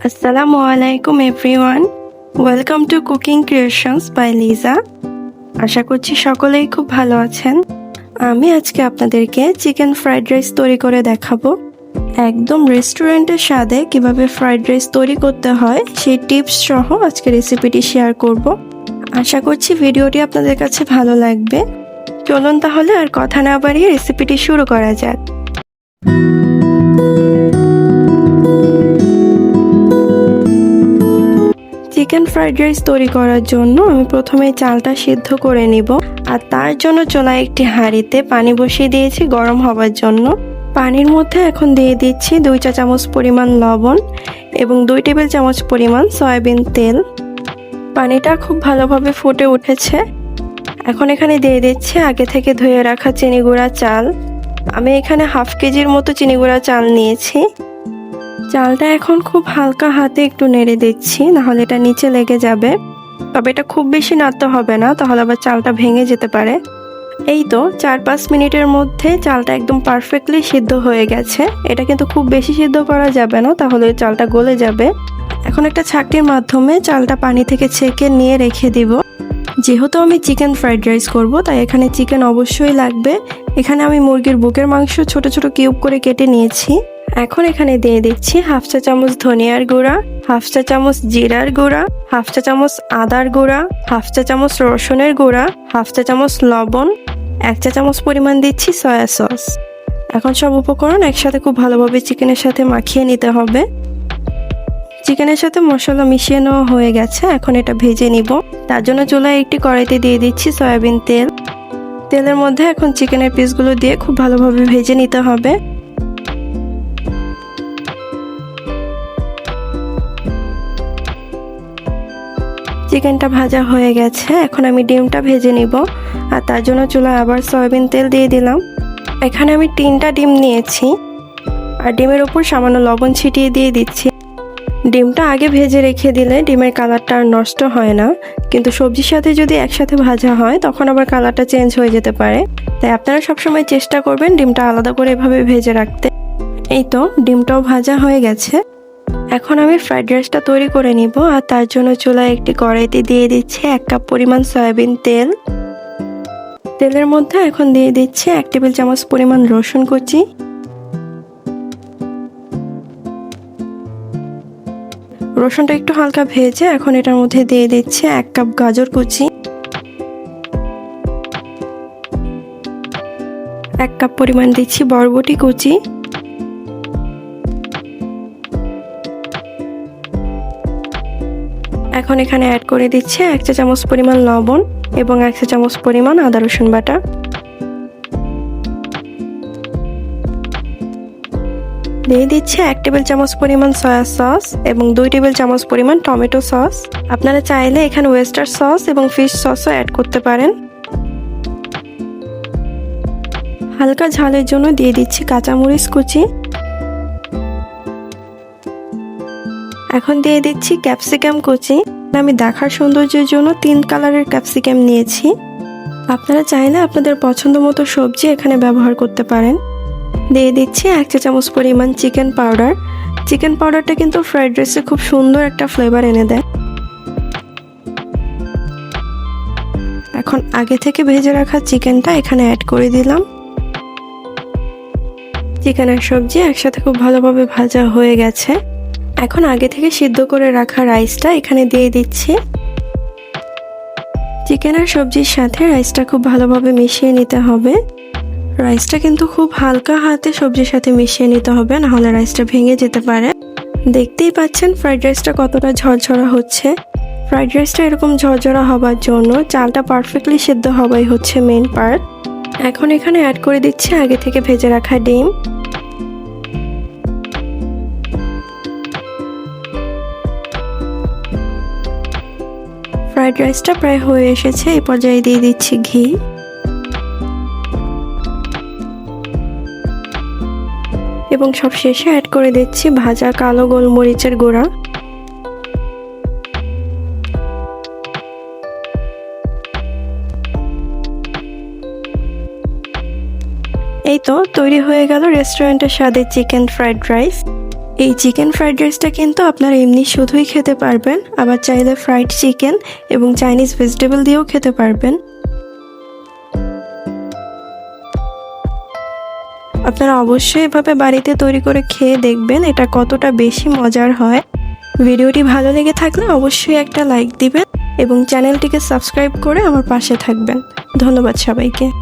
আসসালামু আলাইকুম everyone, welcome to cooking creations by Liza. আশা করছি সকলেই খুব ভালো আছেন। আমি আজকে আপনাদেরকে চিকেন ফ্রাইড রাইস তৈরি করে দেখাবো। একদম রেস্টুরেন্টের স্বাদে কিভাবে ফ্রাইড রাইস তৈরি করতে হয় সেই টিপস সহ আজকে রেসিপিটি শেয়ার করব। আশা করছি ভিডিওটি আপনাদের কাছে ভালো লাগবে। চলুন তাহলে আর কথা না বাড়িয়ে রেসিপিটি শুরু করা যাক। চিকেন ফ্রাইড রাইস তৈরি করার জন্য আমি প্রথমে চালটা সিদ্ধ করে নিব, আর তার জন্য চুলায় একটি হাঁড়িতে পানি বসিয়ে দিয়েছি গরম হবার জন্য। পানির মধ্যে এখন দিয়ে দিচ্ছি 2 চা চামচ পরিমাণ লবণ এবং 2 টেবিল চামচ পরিমাণ সয়াবিন তেল। পানিটা খুব ভালোভাবে ফুটে উঠেছে। এখন এখানে দিয়ে দিচ্ছি আগে থেকে ধুয়ে রাখা চিনি গুঁড়া চাল। আমি এখানে হাফ কেজির মতো চিনি গুঁড়া চাল নিয়েছি। চালটা এখন খুব হালকা হাতে একটু নেড়ে দিচ্ছি, নাহলে এটা নিচে লেগে যাবে। তবে এটা খুব বেশি নাড়তে হবে না, তাহলে আবার চালটা ভেঙে যেতে পারে। এই তো 4-5 মিনিটের মধ্যে চালটা একদম পারফেক্টলি সিদ্ধ হয়ে গেছে। এটা কিন্তু খুব বেশি সিদ্ধ করা যাবে না, তাহলে চালটা গলে যাবে। এখন একটা ছাঁকনির মাধ্যমে চালটা পানি থেকে ছেঁকে নিয়ে রেখে দিব। যেহেতু আমি চিকেন ফ্রাইড রাইস করব, তাই এখানে চিকেন অবশ্যই লাগবে। এখানে আমি মুরগির বুকের মাংস ছোট ছোট কিউব করে কেটে নিয়েছি। এখন এখানে দিয়ে দিচ্ছি হাফ চা চামচ ধনিয়ার গুঁড়া, হাফ চা চামচ জিরার গুঁড়া, হাফ চা চামচ আদার গুঁড়া, হাফ চা চামচ রসুনের গুঁড়া, হাফ চা চামচ লবণ, 1 চা চামচ পরিমাণ দিচ্ছি সয়া সস। এখন সব উপকরণ একসাথে খুব ভালোভাবে চিকেনের সাথে মাখিয়ে নিতে হবে। চিকেনের সাথে মশলা মিশিয়ে নেওয়া হয়ে গেছে। এখন এটা ভেজে নিব। তার জন্য চুলায় একটি কড়াইতে দিয়ে দিচ্ছি সয়াবিন তেল। তেলের মধ্যে এখন চিকেনের পিসগুলো দিয়ে খুব ভালোভাবে ভেজে নিতে হবে। চিকেনটা ভাজা হয়ে গেছে। এখন আমি ডিমটা ভেজে নিব, আর তার জন্য চুলায় আবার সয়াবিন তেল দিয়ে দিলাম। এখানে আমি 3টা ডিম নিয়েছি, আর ডিমের উপর সামান্য লবণ ছিটিয়ে দিয়ে দিচ্ছি। ডিমটা আগে ভেজে রেখে দিলে ডিমের কালারটা আর নষ্ট হয় না, কিন্তু সবজির সাথে যদি একসাথে ভাজা হয় তখন আবার কালারটা চেঞ্জ হয়ে যেতে পারে। তাই আপনারা সবসময় চেষ্টা করবেন ডিমটা আলাদা করে এভাবে ভেজে রাখতে। এই তো ডিমটাও ভাজা হয়ে গেছে। এখন আমি ফ্রাইড রাইসটা তৈরি করে নিব, আর তার জন্য চুলায় একটি কড়াইতে দিয়ে দিচ্ছি 1 কাপ পরিমাণ সয়াবিন তেল। তেলের মধ্যে এখন দিয়ে দিচ্ছি 1 টেবিল চামচ পরিমাণ রসুন কুচি, রসুনটা একটু হালকা ভেজে এখন এটার মধ্যে দিয়ে দিচ্ছি 1 কাপ গাজর কুচি, 1 কাপ পরিমাণ দিচ্ছি বরবটি কুচি, এখন এখানে অ্যাড করে দিচ্ছি 1 চা চামচ পরিমাণ লবণ এবং 1 চা চামচ পরিমাণ আদা রসুন বাটা। দিয়ে দিচ্ছি 1 টেবিল চামচ পরিমাণ সয়া সস এবং 2 টেবিল চামচ পরিমাণ টমেটো সস। আপনারা চাইলে এখানে ওয়েস্টার সস এবং ফিশ সসও অ্যাড করতে পারেন। হালকা ঝালের জন্য দিয়ে দিচ্ছি কাঁচামরিচ কুচি। এখন দিয়ে দিচ্ছি ক্যাপসিকাম কুচি। আমি দেখার সৌন্দর্যের জন্য 3 কালারের ক্যাপসিকাম নিয়েছি। আপনারা চাইলে আপনাদের পছন্দ মতো সবজি এখানে ব্যবহার করতে পারেন। দিয়ে দিচ্ছি 1 চা চামচ পরিমাণ চিকেন পাউডার। চিকেন পাউডারটা কিন্তু ফ্রাইড রাইসে খুব সুন্দর একটা ফ্লেভার এনে দেয়। এখন আগে থেকে ভেজে রাখা চিকেনটা এখানে অ্যাড করে দিলাম। চিকেন আর সবজি একসাথে খুব ভালোভাবে ভাজা হয়ে গেছে। এখন আগে থেকে সিদ্ধ করে রাখা রাইসটা এখানে দিয়ে দিচ্ছি। চিকেন আর সবজির সাথে রাইসটা খুব ভালোভাবে মিশিয়ে নিতে হবে। রাইসটা কিন্তু খুব হালকা হাতে সবজির সাথে মিশিয়ে নিতে হবে, নাহলে রাইসটা ভেঙে যেতে পারে। দেখতেই পাচ্ছেন ফ্রাইড রাইসটা কতটা ঝরঝরা হচ্ছে। ফ্রাইড রাইসটা এরকম ঝরঝরা হবার জন্য চালটা পারফেক্টলি সিদ্ধ হওয়াই হচ্ছে মেইন পার্ট। এখন এখানে অ্যাড করে দিচ্ছি আগে থেকে ভেজে রাখা ডিম। ফ্রাইড রাইসটা প্রায় হয়ে এসেছে। এই পর্যায়ে দিয়ে দিচ্ছি ঘি। এবং সব শেষে অ্যাড করে দিচ্ছি ভাজা কালো গোলমরিচের গুঁড়া। এই তো তৈরি হয়ে গেল রেস্টুরেন্টের স্বাদের চিকেন ফ্রাইড রাইস। এই চিকেন ফ্রাইড রাইসটা কিন্তু আপনারা এমনি শুধুই খেতে পারবেন, আবার চাইলে ফ্রাইড চিকেন এবং চাইনিজ ভেজিটেবল দিয়েও খেতে পারবেন। আপনারা অবশ্যই এভাবে বাড়িতে তৈরি করে খেয়ে দেখবেন এটা কতটা বেশি মজার হয়। ভিডিওটি ভালো লেগে থাকলে অবশ্যই একটা লাইক দিবেন এবং চ্যানেলটিকে সাবস্ক্রাইব করে আমার পাশে থাকবেন। ধন্যবাদ সবাইকে।